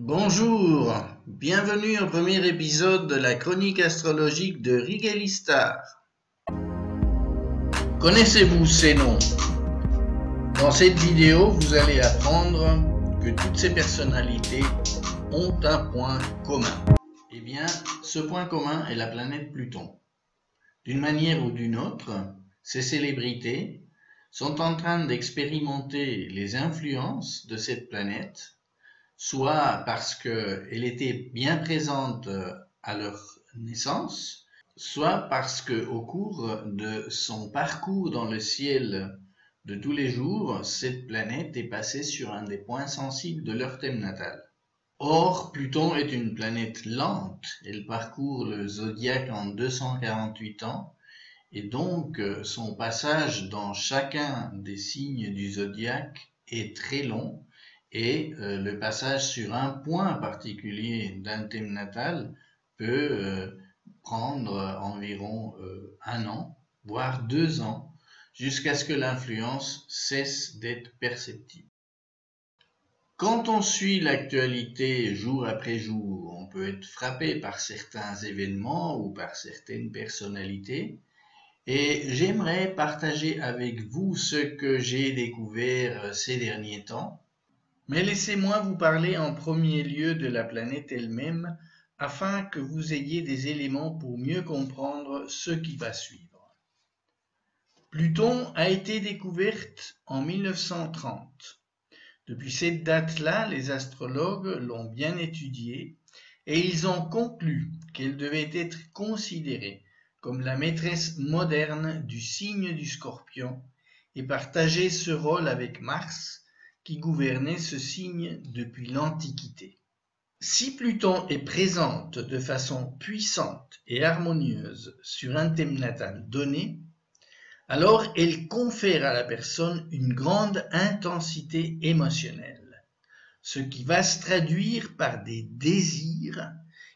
Bonjour, bienvenue au premier épisode de la chronique astrologique de Rigelistar. Connaissez-vous ces noms? Dans cette vidéo, vous allez apprendre que toutes ces personnalités ont un point commun. Eh bien, ce point commun est la planète Pluton. D'une manière ou d'une autre, ces célébrités sont en train d'expérimenter les influences de cette planète, soit parce qu'elle était bien présente à leur naissance, soit parce qu'au cours de son parcours dans le ciel de tous les jours, cette planète est passée sur un des points sensibles de leur thème natal. Or, Pluton est une planète lente, elle parcourt le zodiaque en 248 ans, et donc son passage dans chacun des signes du zodiaque est très long, et le passage sur un point particulier d'un thème natal peut prendre environ 1 an, voire 2 ans, jusqu'à ce que l'influence cesse d'être perceptible. Quand on suit l'actualité jour après jour, on peut être frappé par certains événements ou par certaines personnalités, et j'aimerais partager avec vous ce que j'ai découvert ces derniers temps. Mais laissez-moi vous parler en premier lieu de la planète elle-même, afin que vous ayez des éléments pour mieux comprendre ce qui va suivre. Pluton a été découverte en 1930. Depuis cette date-là, les astrologues l'ont bien étudiée et ils ont conclu qu'elle devait être considérée comme la maîtresse moderne du signe du Scorpion et partager ce rôle avec Mars, qui gouvernait ce signe depuis l'Antiquité. Si Pluton est présente de façon puissante et harmonieuse sur un thème natal donné, alors elle confère à la personne une grande intensité émotionnelle, ce qui va se traduire par des désirs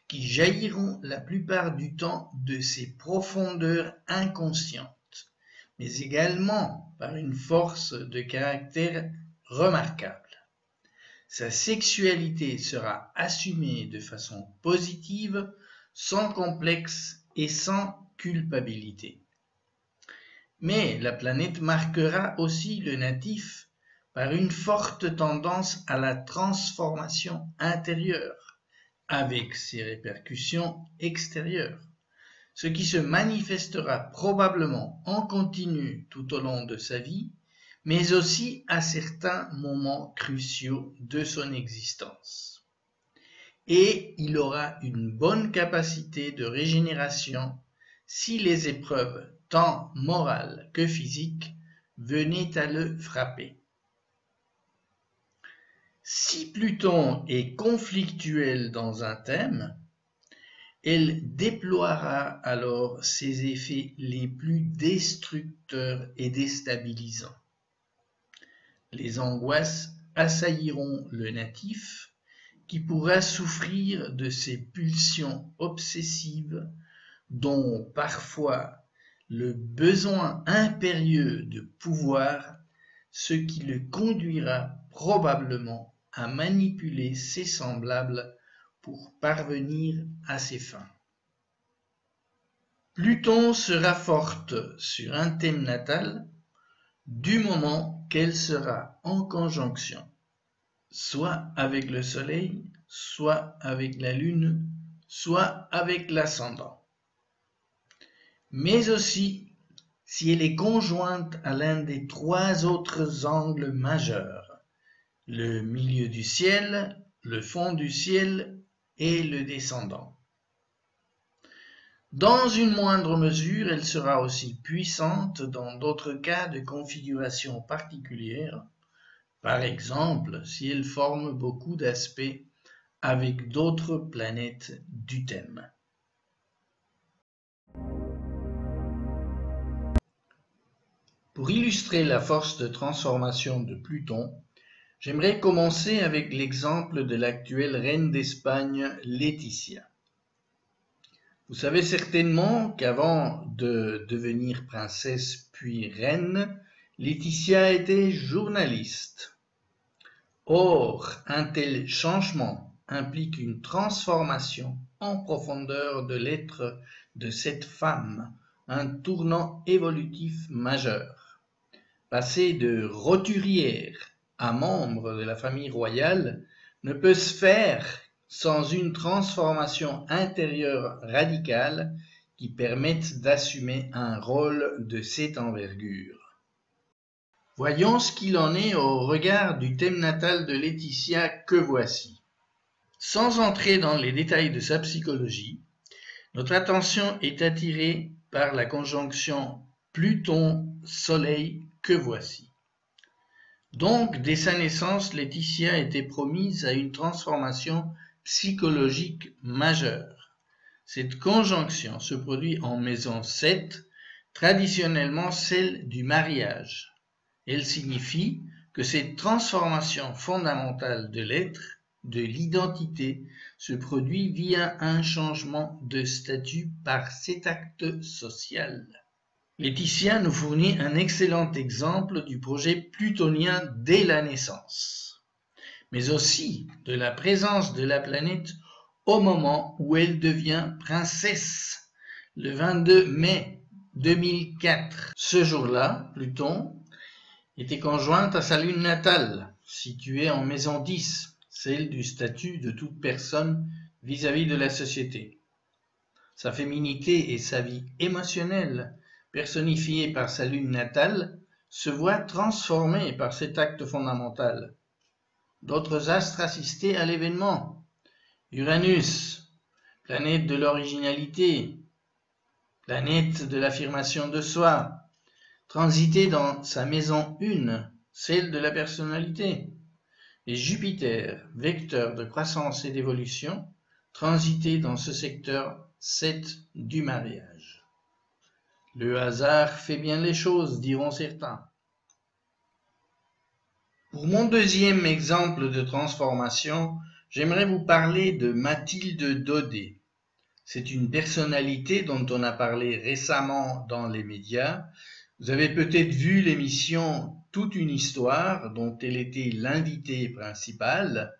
qui jailliront la plupart du temps de ses profondeurs inconscientes, mais également par une force de caractère remarquable. Sa sexualité sera assumée de façon positive, sans complexe et sans culpabilité. Mais la planète marquera aussi le natif par une forte tendance à la transformation intérieure, avec ses répercussions extérieures, ce qui se manifestera probablement en continu tout au long de sa vie, mais aussi à certains moments cruciaux de son existence. Et il aura une bonne capacité de régénération si les épreuves, tant morales que physiques, venaient à le frapper. Si Pluton est conflictuel dans un thème, elle déploiera alors ses effets les plus destructeurs et déstabilisants. Les angoisses assailliront le natif, qui pourra souffrir de ces pulsions obsessives dont parfois le besoin impérieux de pouvoir, ce qui le conduira probablement à manipuler ses semblables pour parvenir à ses fins. Pluton sera forte sur un thème natal du moment qu'elle sera en conjonction, soit avec le Soleil, soit avec la Lune, soit avec l'ascendant. Mais aussi si elle est conjointe à l'un des 3 autres angles majeurs, le milieu du ciel, le fond du ciel et le descendant. Dans une moindre mesure, elle sera aussi puissante dans d'autres cas de configuration particulière, par exemple si elle forme beaucoup d'aspects avec d'autres planètes du thème. Pour illustrer la force de transformation de Pluton, j'aimerais commencer avec l'exemple de l'actuelle reine d'Espagne, Laetitia. Vous savez certainement qu'avant de devenir princesse puis reine, Laetitia était journaliste. Or, un tel changement implique une transformation en profondeur de l'être de cette femme, un tournant évolutif majeur. Passer de roturière à membre de la famille royale ne peut se faire sans une transformation intérieure radicale qui permette d'assumer un rôle de cette envergure. Voyons ce qu'il en est au regard du thème natal de Laetitia que voici. Sans entrer dans les détails de sa psychologie, notre attention est attirée par la conjonction Pluton-Soleil que voici. Donc, dès sa naissance, Laetitia était promise à une transformation psychologique majeure. Cette conjonction se produit en maison 7, traditionnellement celle du mariage. Elle signifie que cette transformation fondamentale de l'être, de l'identité, se produit via un changement de statut par cet acte social. Laetitia nous fournit un excellent exemple du projet plutonien dès la naissance, mais aussi de la présence de la planète au moment où elle devient princesse, le 22 mai 2004. Ce jour-là, Pluton était conjointe à sa lune natale, située en maison 10, celle du statut de toute personne vis-à-vis de la société. Sa féminité et sa vie émotionnelle, personnifiée par sa lune natale, se voient transformées par cet acte fondamental. D'autres astres assistaient à l'événement. Uranus, planète de l'originalité, planète de l'affirmation de soi, transitait dans sa maison 1, celle de la personnalité, et Jupiter, vecteur de croissance et d'évolution, transitait dans ce secteur 7 du mariage. Le hasard fait bien les choses, diront certains. Pour mon deuxième exemple de transformation, j'aimerais vous parler de Mathilde Daudet. C'est une personnalité dont on a parlé récemment dans les médias. Vous avez peut-être vu l'émission Toute une histoire, dont elle était l'invitée principale,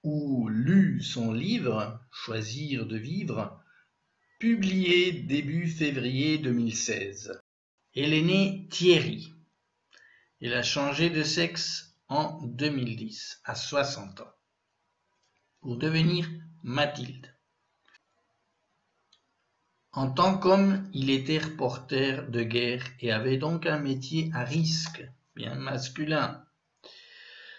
ou lu son livre Choisir de vivre, publié début février 2016. Elle est née Thierry. Elle a changé de sexe en 2010, à 60 ans, pour devenir Mathilde. En tant qu'homme, il était reporter de guerre et avait donc un métier à risque, bien masculin.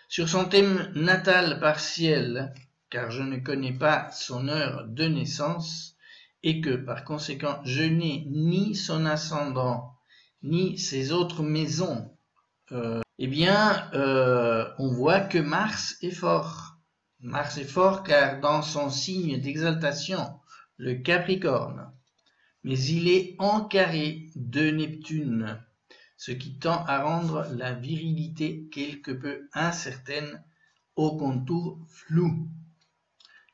Sur son thème natal partiel, car je ne connais pas son heure de naissance, et que par conséquent je n'ai ni son ascendant, ni ses autres maisons, on voit que Mars est fort. Mars est fort car dans son signe d'exaltation, le Capricorne, mais il est en carré de Neptune, ce qui tend à rendre la virilité quelque peu incertaine, au contour flou.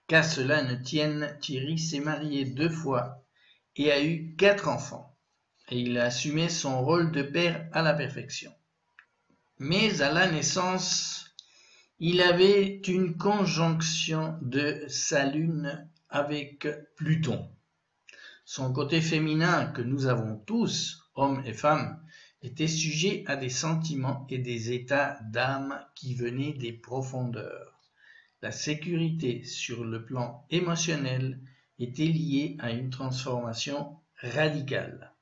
Qu'à cela ne tienne, Thierry s'est marié 2 fois et a eu 4 enfants, et il a assumé son rôle de père à la perfection. Mais à la naissance, il avait une conjonction de sa lune avec Pluton. Son côté féminin que nous avons tous, hommes et femmes, était sujet à des sentiments et des états d'âme qui venaient des profondeurs. La sécurité sur le plan émotionnel était liée à une transformation radicale.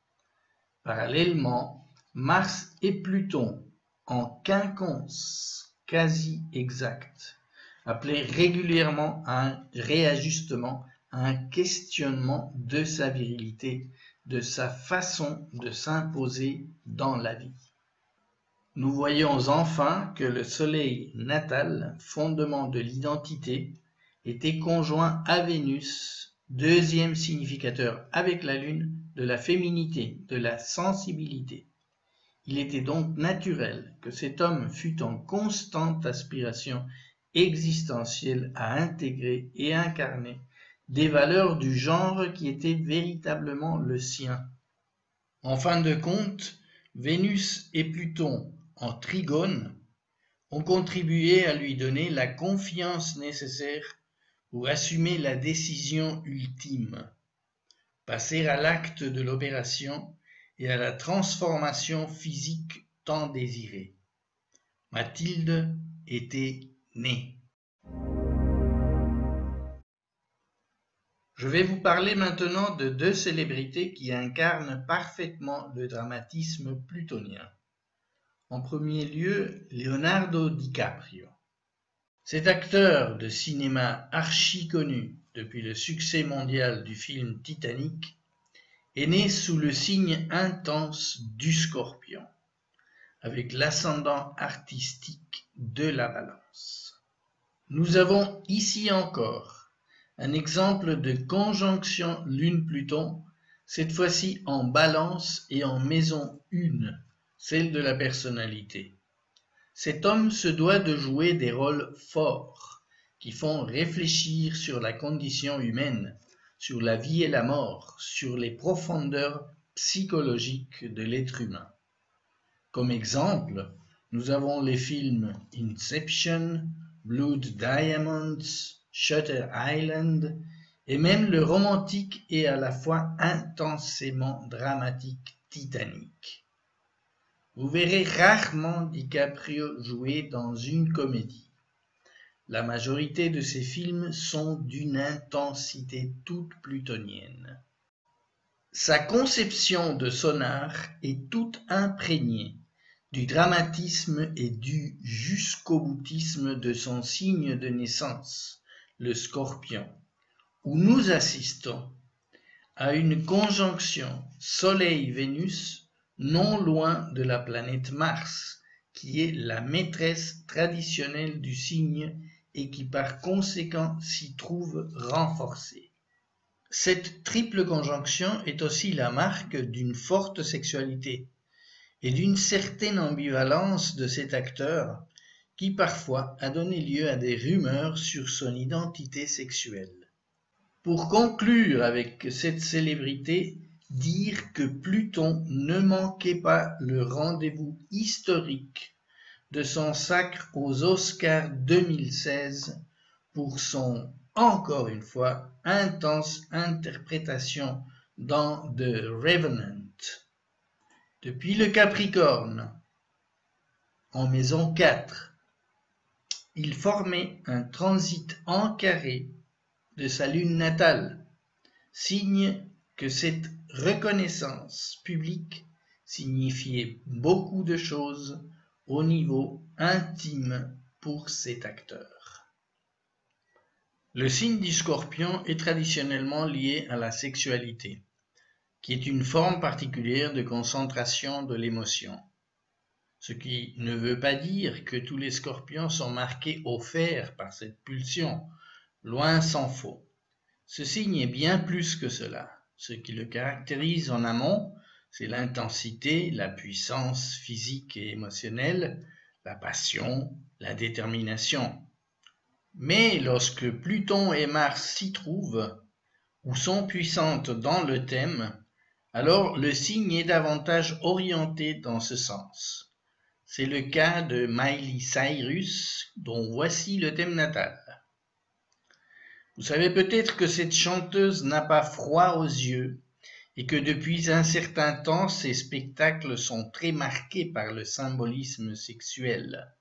Parallèlement, Mars et Pluton, en quinconce quasi exact, appelaient régulièrement à un réajustement, à un questionnement de sa virilité, de sa façon de s'imposer dans la vie. Nous voyons enfin que le soleil natal, fondement de l'identité, était conjoint à Vénus, deuxième significateur avec la Lune de la féminité, de la sensibilité. Il était donc naturel que cet homme fût en constante aspiration existentielle à intégrer et incarner des valeurs du genre qui étaient véritablement le sien. En fin de compte, Vénus et Pluton, en trigone, ont contribué à lui donner la confiance nécessaire ou assumer la décision ultime, passer à l'acte de l'opération et à la transformation physique tant désirée. Mathilde était née. Je vais vous parler maintenant de deux célébrités qui incarnent parfaitement le dramatisme plutonien. En premier lieu, Leonardo DiCaprio. Cet acteur de cinéma archi connu depuis le succès mondial du film Titanic est né sous le signe intense du Scorpion, avec l'ascendant artistique de la Balance. Nous avons ici encore un exemple de conjonction Lune-Pluton, cette fois-ci en Balance et en maison 1, celle de la personnalité. Cet homme se doit de jouer des rôles forts qui font réfléchir sur la condition humaine, sur la vie et la mort, sur les profondeurs psychologiques de l'être humain. Comme exemple, nous avons les films Inception, Blood Diamonds, Shutter Island et même le romantique et à la fois intensément dramatique Titanic. Vous verrez rarement DiCaprio jouer dans une comédie. La majorité de ses films sont d'une intensité toute plutonienne. Sa conception de son art est toute imprégnée du dramatisme et du jusqu'au-boutisme de son signe de naissance, le Scorpion, où nous assistons à une conjonction Soleil-Vénus non loin de la planète Mars, qui est la maîtresse traditionnelle du signe et qui par conséquent s'y trouve renforcée. Cette triple conjonction est aussi la marque d'une forte sexualité et d'une certaine ambivalence de cet acteur qui parfois a donné lieu à des rumeurs sur son identité sexuelle. Pour conclure avec cette célébrité, dire que Pluton ne manquait pas le rendez-vous historique de son sacre aux Oscars 2016 pour son, encore une fois, intense interprétation dans The Revenant. Depuis le Capricorne, en maison 4, il formait un transit en carré de sa lune natale, signe que cette reconnaissance publique signifiait beaucoup de choses au niveau intime pour cet acteur. Le signe du Scorpion est traditionnellement lié à la sexualité, qui est une forme particulière de concentration de l'émotion. Ce qui ne veut pas dire que tous les Scorpions sont marqués au fer par cette pulsion, loin s'en faut. Ce signe est bien plus que cela. Ce qui le caractérise en amont, c'est l'intensité, la puissance physique et émotionnelle, la passion, la détermination. Mais lorsque Pluton et Mars s'y trouvent, ou sont puissantes dans le thème, alors le signe est davantage orienté dans ce sens. C'est le cas de Miley Cyrus, dont voici le thème natal. Vous savez peut-être que cette chanteuse n'a pas froid aux yeux et que depuis un certain temps, ses spectacles sont très marqués par le symbolisme sexuel.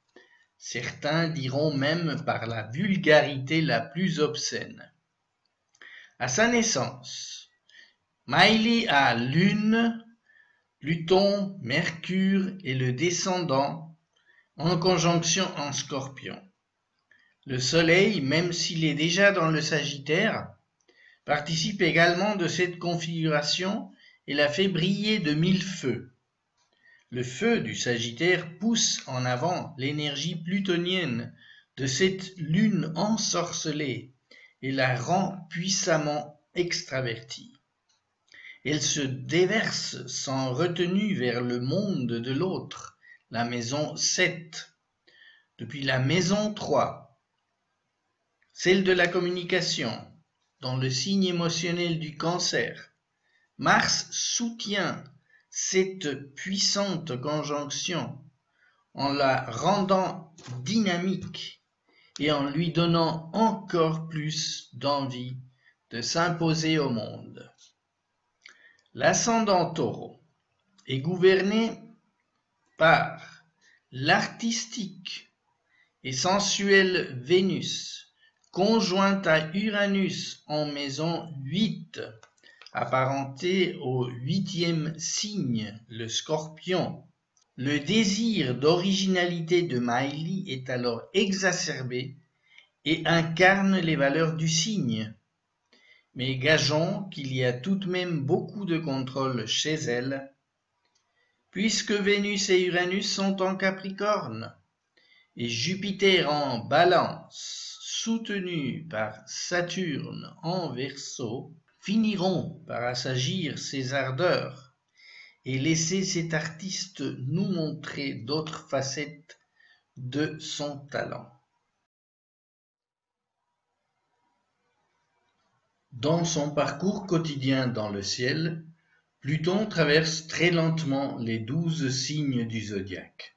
Certains diront même par la vulgarité la plus obscène. À sa naissance, Miley a Lune, Pluton, Mercure et le descendant en conjonction en Scorpion. Le Soleil, même s'il est déjà dans le Sagittaire, participe également de cette configuration et la fait briller de mille feux. Le feu du Sagittaire pousse en avant l'énergie plutonienne de cette lune ensorcelée et la rend puissamment extravertie. Elle se déverse sans retenue vers le monde de l'autre, la maison 7. Depuis la maison 3, celle de la communication, dans le signe émotionnel du Cancer, Mars soutient cette puissante conjonction en la rendant dynamique et en lui donnant encore plus d'envie de s'imposer au monde. L'ascendant Taureau est gouverné par l'artistique et sensuelle Vénus, conjointe à Uranus en maison 8, apparenté au 8e signe, le Scorpion. Le désir d'originalité de Miley est alors exacerbé et incarne les valeurs du signe. Mais gageons qu'il y a tout de même beaucoup de contrôle chez elle, puisque Vénus et Uranus sont en Capricorne, et Jupiter en Balance, soutenu par Saturne en Verseau, finiront par assagir ses ardeurs et laisser cet artiste nous montrer d'autres facettes de son talent. Dans son parcours quotidien dans le ciel, Pluton traverse très lentement les 12 signes du zodiaque.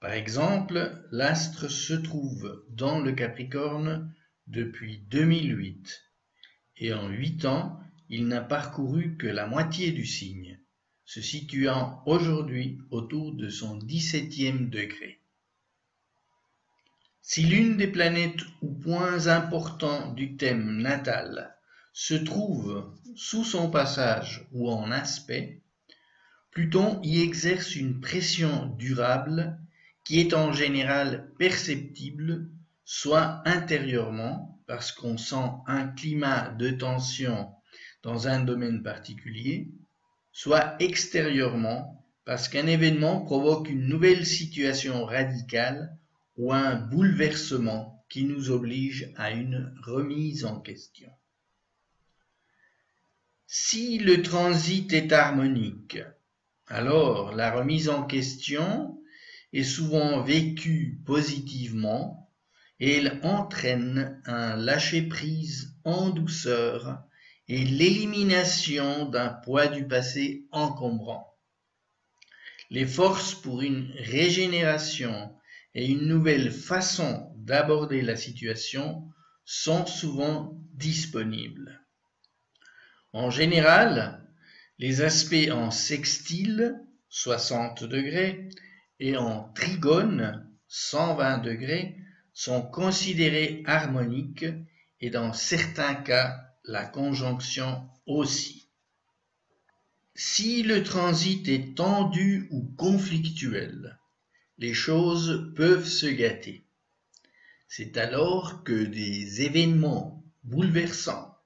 Par exemple, l'astre se trouve dans le Capricorne depuis 2008, et en 8 ans, il n'a parcouru que la moitié du signe, se situant aujourd'hui autour de son 17e degré. Si l'une des planètes ou points importants du thème natal se trouve sous son passage ou en aspect, Pluton y exerce une pression durable qui est en général perceptible, soit intérieurement, parce qu'on sent un climat de tension dans un domaine particulier, soit extérieurement, parce qu'un événement provoque une nouvelle situation radicale ou un bouleversement qui nous oblige à une remise en question. Si le transit est harmonique, alors la remise en question est souvent vécue positivement et elle entraîne un lâcher-prise en douceur et l'élimination d'un poids du passé encombrant. Les forces pour une régénération et une nouvelle façon d'aborder la situation sont souvent disponibles. En général, les aspects en sextile, 60 degrés, et en trigone, 120 degrés, sont considérés harmoniques et dans certains cas, la conjonction aussi. Si le transit est tendu ou conflictuel, les choses peuvent se gâter. C'est alors que des événements bouleversants,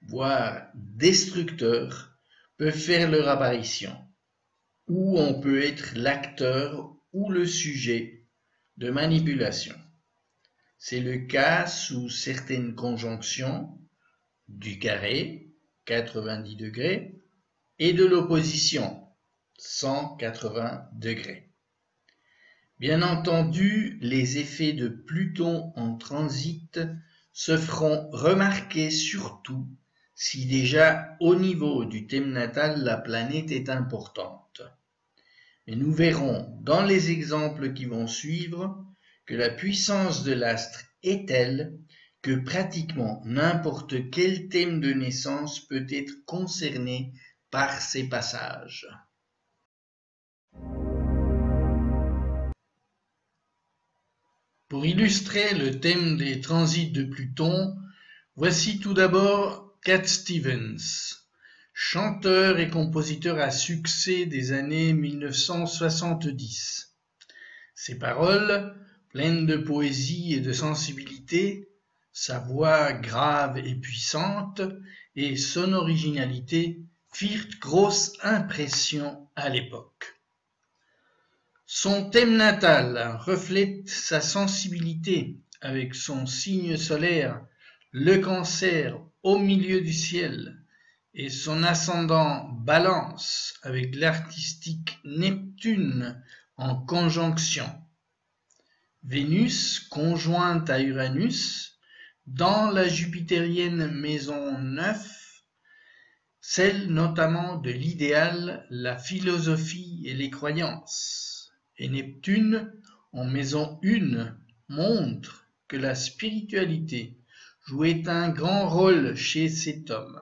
voire destructeurs, peuvent faire leur apparition, où on peut être l'acteur ou le sujet de manipulation. C'est le cas sous certaines conjonctions du carré, 90 degrés, et de l'opposition, 180 degrés. Bien entendu, les effets de Pluton en transit se feront remarquer surtout si déjà au niveau du thème natal la planète est importante. Mais nous verrons dans les exemples qui vont suivre que la puissance de l'astre est telle que pratiquement n'importe quel thème de naissance peut être concerné par ces passages. Pour illustrer le thème des transits de Pluton, voici tout d'abord Cat Stevens, chanteur et compositeur à succès des années 1970. Ses paroles, pleines de poésie et de sensibilité, sa voix grave et puissante et son originalité firent grosse impression à l'époque. Son thème natal reflète sa sensibilité avec son signe solaire, le Cancer au milieu du ciel, et son ascendant Balance avec l'artistique Neptune en conjonction. Vénus conjointe à Uranus dans la jupitérienne maison 9, celle notamment de l'idéal, la philosophie et les croyances. Et Neptune en maison 1 montre que la spiritualité jouait un grand rôle chez cet homme.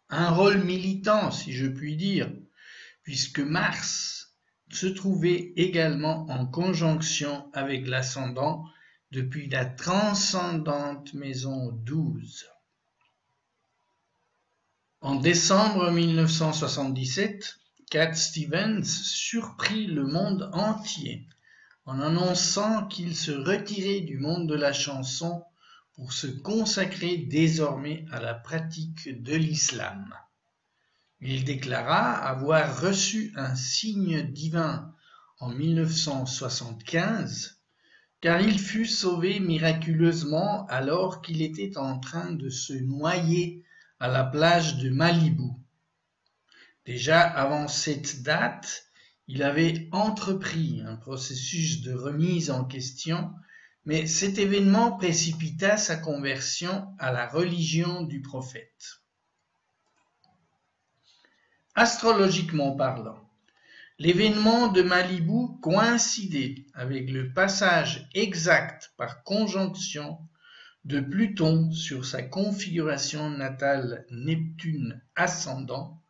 Un rôle militant, si je puis dire, puisque Mars se trouvait également en conjonction avec l'ascendant depuis la transcendante maison 12. En décembre 1977, Cat Stevens surprit le monde entier en annonçant qu'il se retirait du monde de la chanson pour se consacrer désormais à la pratique de l'islam. Il déclara avoir reçu un signe divin en 1975, car il fut sauvé miraculeusement alors qu'il était en train de se noyer à la plage de Malibu. Déjà avant cette date, il avait entrepris un processus de remise en question, mais cet événement précipita sa conversion à la religion du prophète. Astrologiquement parlant, l'événement de Malibu coïncidait avec le passage exact par conjonction de Pluton sur sa configuration natale Neptune ascendant,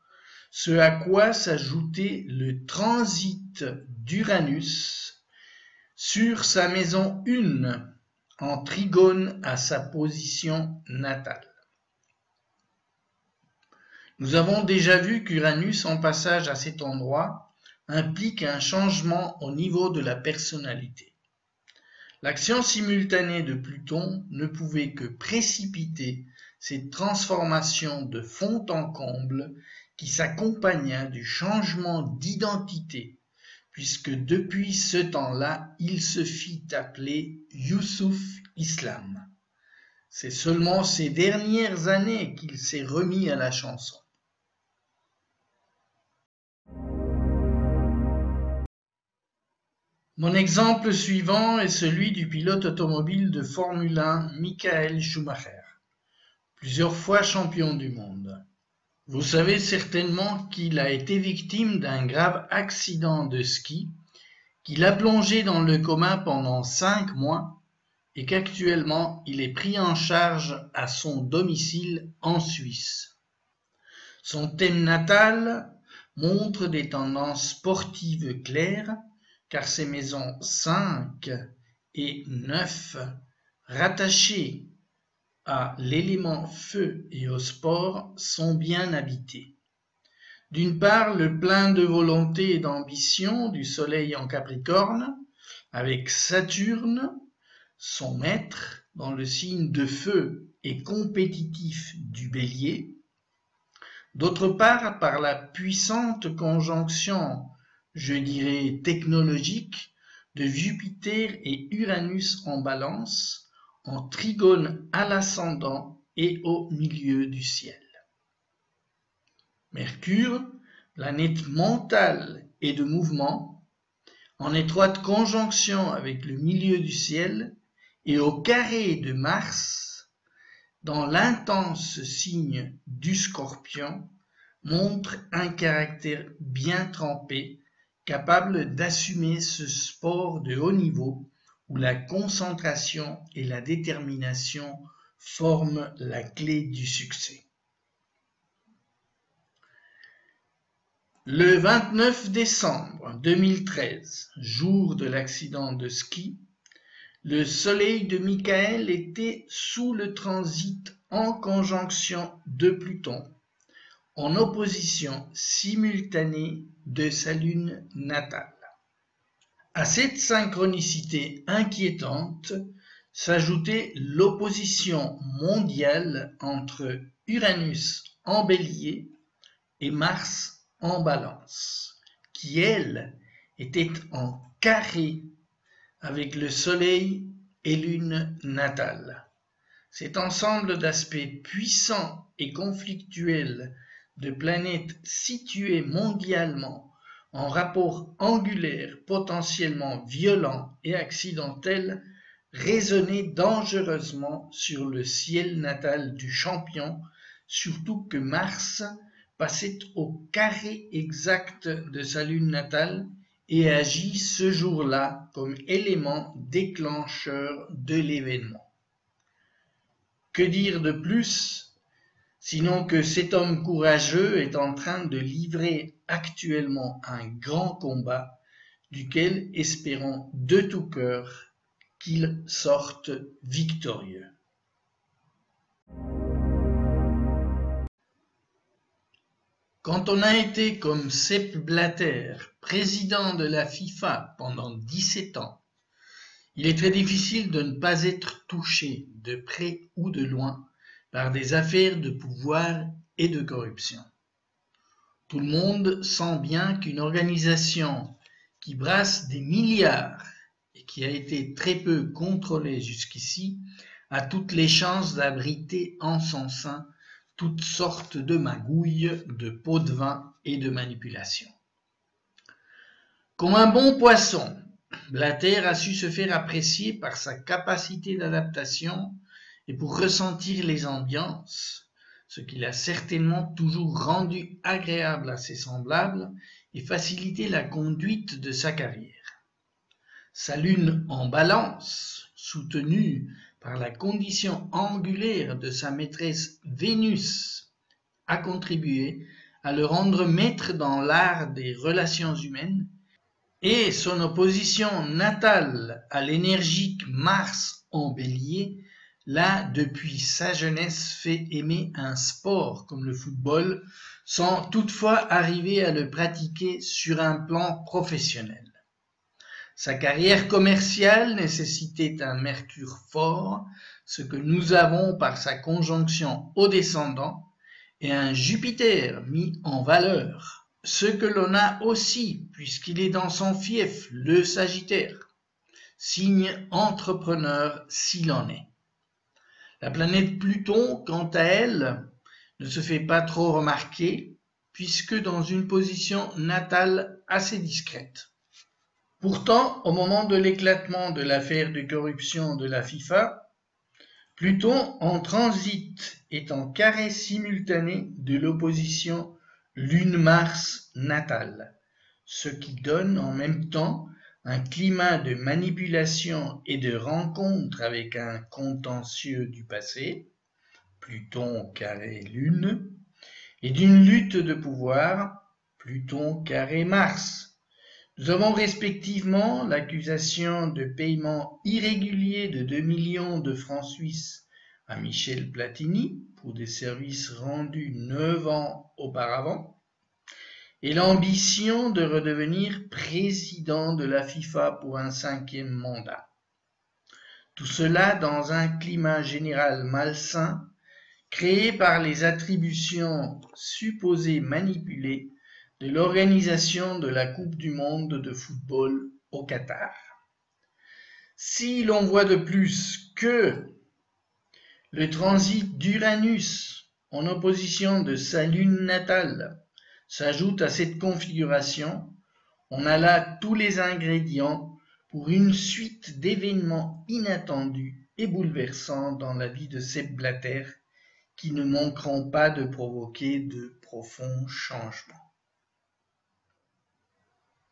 ce à quoi s'ajoutait le transit d'Uranus sur sa maison 1 en trigone à sa position natale. Nous avons déjà vu qu'Uranus en passage à cet endroit implique un changement au niveau de la personnalité. L'action simultanée de Pluton ne pouvait que précipiter cette transformation de fond en comble qui s'accompagna du changement d'identité, puisque depuis ce temps-là, il se fit appeler Yusuf Islam. C'est seulement ces dernières années qu'il s'est remis à la chanson. Mon exemple suivant est celui du pilote automobile de Formule 1 Michael Schumacher, plusieurs fois champion du monde. Vous savez certainement qu'il a été victime d'un grave accident de ski qui l'a plongé dans le coma pendant 5 mois et qu'actuellement il est pris en charge à son domicile en Suisse. Son thème natal montre des tendances sportives claires car ses maisons 5 et 9, rattachées à l'élément feu et au sport, sont bien habitées. D'une part, le plein de volonté et d'ambition du Soleil en Capricorne, avec Saturne, son maître, dans le signe de feu et compétitif du Bélier. D'autre part, par la puissante conjonction, je dirais technologique, de Jupiter et Uranus en Balance, en trigone à l'ascendant et au milieu du ciel. Mercure, planète mentale et de mouvement, en étroite conjonction avec le milieu du ciel et au carré de Mars, dans l'intense signe du Scorpion, montre un caractère bien trempé, capable d'assumer ce sport de haut niveau où la concentration et la détermination forment la clé du succès. Le 29 décembre 2013, jour de l'accident de ski, le soleil de Michael était sous le transit en conjonction de Pluton, en opposition simultanée de sa lune natale. À cette synchronicité inquiétante s'ajoutait l'opposition mondiale entre Uranus en Bélier et Mars en Balance, qui, elle, était en carré avec le Soleil et Lune natale. Cet ensemble d'aspects puissants et conflictuels de planètes situées mondialement en rapport angulaire potentiellement violent et accidentel résonnait dangereusement sur le ciel natal du champion, surtout que Mars passait au carré exact de sa lune natale et agit ce jour-là comme élément déclencheur de l'événement. Que dire de plus, sinon que cet homme courageux est en train de livrer actuellement un grand combat duquel espérons de tout cœur qu'il sorte victorieux. Quand on a été comme Sepp Blatter, président de la FIFA pendant 17 ans, il est très difficile de ne pas être touché, de près ou de loin, par des affaires de pouvoir et de corruption. Tout le monde sent bien qu'une organisation qui brasse des milliards et qui a été très peu contrôlée jusqu'ici a toutes les chances d'abriter en son sein toutes sortes de magouilles, de pots de vin et de manipulations. Comme un bon poisson, Blatter a su se faire apprécier par sa capacité d'adaptation et pour ressentir les ambiances, ce qui l'a certainement toujours rendu agréable à ses semblables et facilité la conduite de sa carrière. Sa lune en balance, soutenue par la condition angulaire de sa maîtresse Vénus, a contribué à le rendre maître dans l'art des relations humaines, et son opposition natale à l'énergique Mars en Bélier l'a depuis sa jeunesse fait aimer un sport comme le football, sans toutefois arriver à le pratiquer sur un plan professionnel. Sa carrière commerciale nécessitait un Mercure fort, ce que nous avons par sa conjonction au descendant, et un Jupiter mis en valeur, ce que l'on a aussi puisqu'il est dans son fief, le Sagittaire, signe entrepreneur s'il en est. La planète Pluton, quant à elle, ne se fait pas trop remarquer, puisque dans une position natale assez discrète. Pourtant, au moment de l'éclatement de l'affaire de corruption de la FIFA, Pluton en transit est en carré simultané de l'opposition Lune-Mars natale, ce qui donne en même temps un climat de manipulation et de rencontre avec un contentieux du passé, Pluton carré Lune, et d'une lutte de pouvoir, Pluton carré Mars. Nous avons respectivement l'accusation de paiement irrégulier de 2 millions de francs suisses à Michel Platini pour des services rendus 9 ans auparavant, et l'ambition de redevenir président de la FIFA pour un 5e mandat. Tout cela dans un climat général malsain, créé par les attributions supposées manipulées de l'organisation de la Coupe du monde de football au Qatar. Si l'on voit de plus que le transit d'Uranus en opposition de sa lune natale s'ajoute à cette configuration, on a là tous les ingrédients pour une suite d'événements inattendus et bouleversants dans la vie de Sepp Blatter qui ne manqueront pas de provoquer de profonds changements.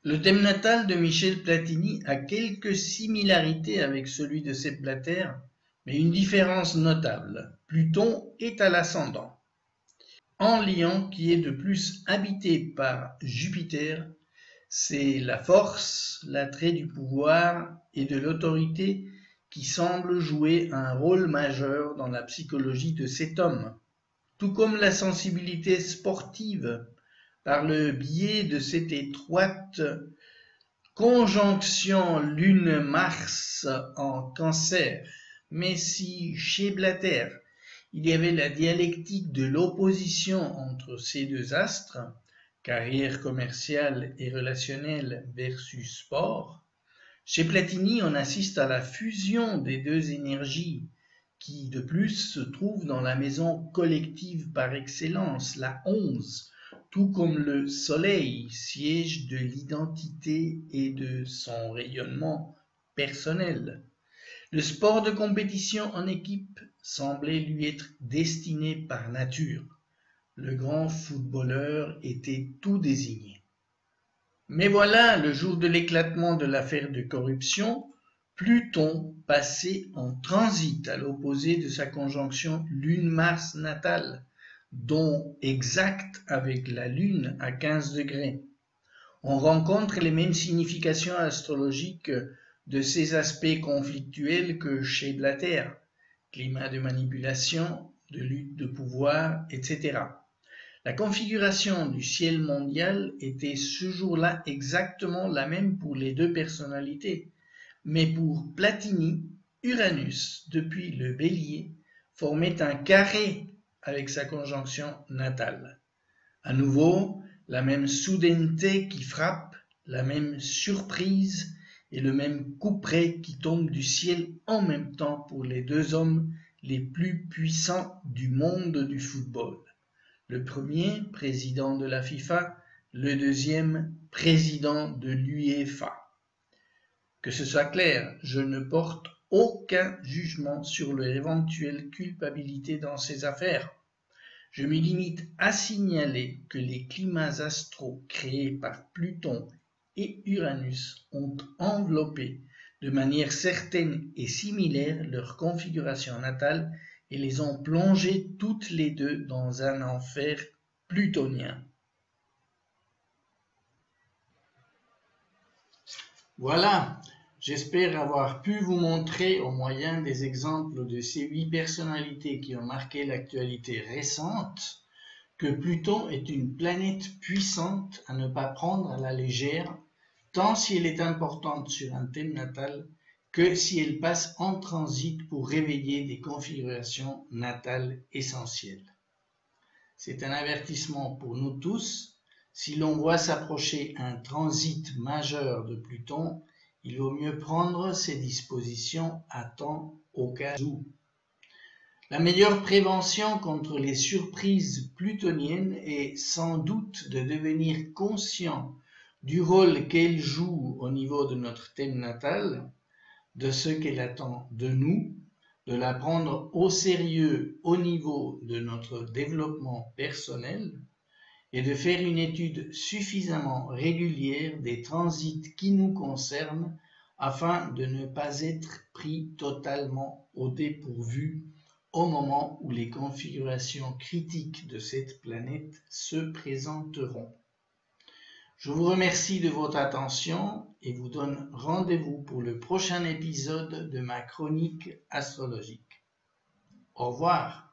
Le thème natal de Michel Platini a quelques similarités avec celui de Sepp Blatter, mais une différence notable. Pluton est à l'ascendant. En Lion, qui est de plus habité par Jupiter, c'est la force, l'attrait du pouvoir et de l'autorité qui semble jouer un rôle majeur dans la psychologie de cet homme, tout comme la sensibilité sportive, par le biais de cette étroite conjonction Lune-Mars en Cancer. Mais si chez Blatter, il y avait la dialectique de l'opposition entre ces deux astres, carrière commerciale et relationnelle versus sport, chez Platini, on assiste à la fusion des deux énergies qui, de plus, se trouve dans la maison collective par excellence, la 11, tout comme le Soleil, siège de l'identité et de son rayonnement personnel. Le sport de compétition en équipe semblait lui être destiné par nature. Le grand footballeur était tout désigné. Mais voilà, le jour de l'éclatement de l'affaire de corruption, Pluton passait en transit à l'opposé de sa conjonction Lune-Mars natale, dont exact avec la Lune à 15 degrés. On rencontre les mêmes significations astrologiques de ces aspects conflictuels que chez la Terre, climat de manipulation, de lutte de pouvoir, etc. La configuration du ciel mondial était ce jour-là exactement la même pour les deux personnalités, mais pour Platini, Uranus, depuis le Bélier, formait un carré avec sa conjonction natale. À nouveau, la même soudaineté qui frappe, la même surprise et le même couperet qui tombe du ciel en même temps pour les deux hommes les plus puissants du monde du football. Le premier, président de la FIFA, le deuxième, président de l'UEFA. Que ce soit clair, je ne porte aucun jugement sur l'éventuelle culpabilité dans ces affaires. Je me limite à signaler que les climats astraux créés par Pluton et Uranus ont enveloppé de manière certaine et similaire leur configuration natale et les ont plongées toutes les deux dans un enfer plutonien. Voilà, j'espère avoir pu vous montrer au moyen des exemples de ces 8 personnalités qui ont marqué l'actualité récente que Pluton est une planète puissante à ne pas prendre à la légère, tant si elle est importante sur un thème natal que si elle passe en transit pour réveiller des configurations natales essentielles. C'est un avertissement pour nous tous. Si l'on voit s'approcher un transit majeur de Pluton, il vaut mieux prendre ses dispositions à temps au cas où. La meilleure prévention contre les surprises plutoniennes est sans doute de devenir conscient du rôle qu'elle joue au niveau de notre thème natal, de ce qu'elle attend de nous, de la prendre au sérieux au niveau de notre développement personnel, et de faire une étude suffisamment régulière des transits qui nous concernent afin de ne pas être pris totalement au dépourvu au moment où les configurations critiques de cette planète se présenteront. Je vous remercie de votre attention et vous donne rendez-vous pour le prochain épisode de ma chronique astrologique. Au revoir.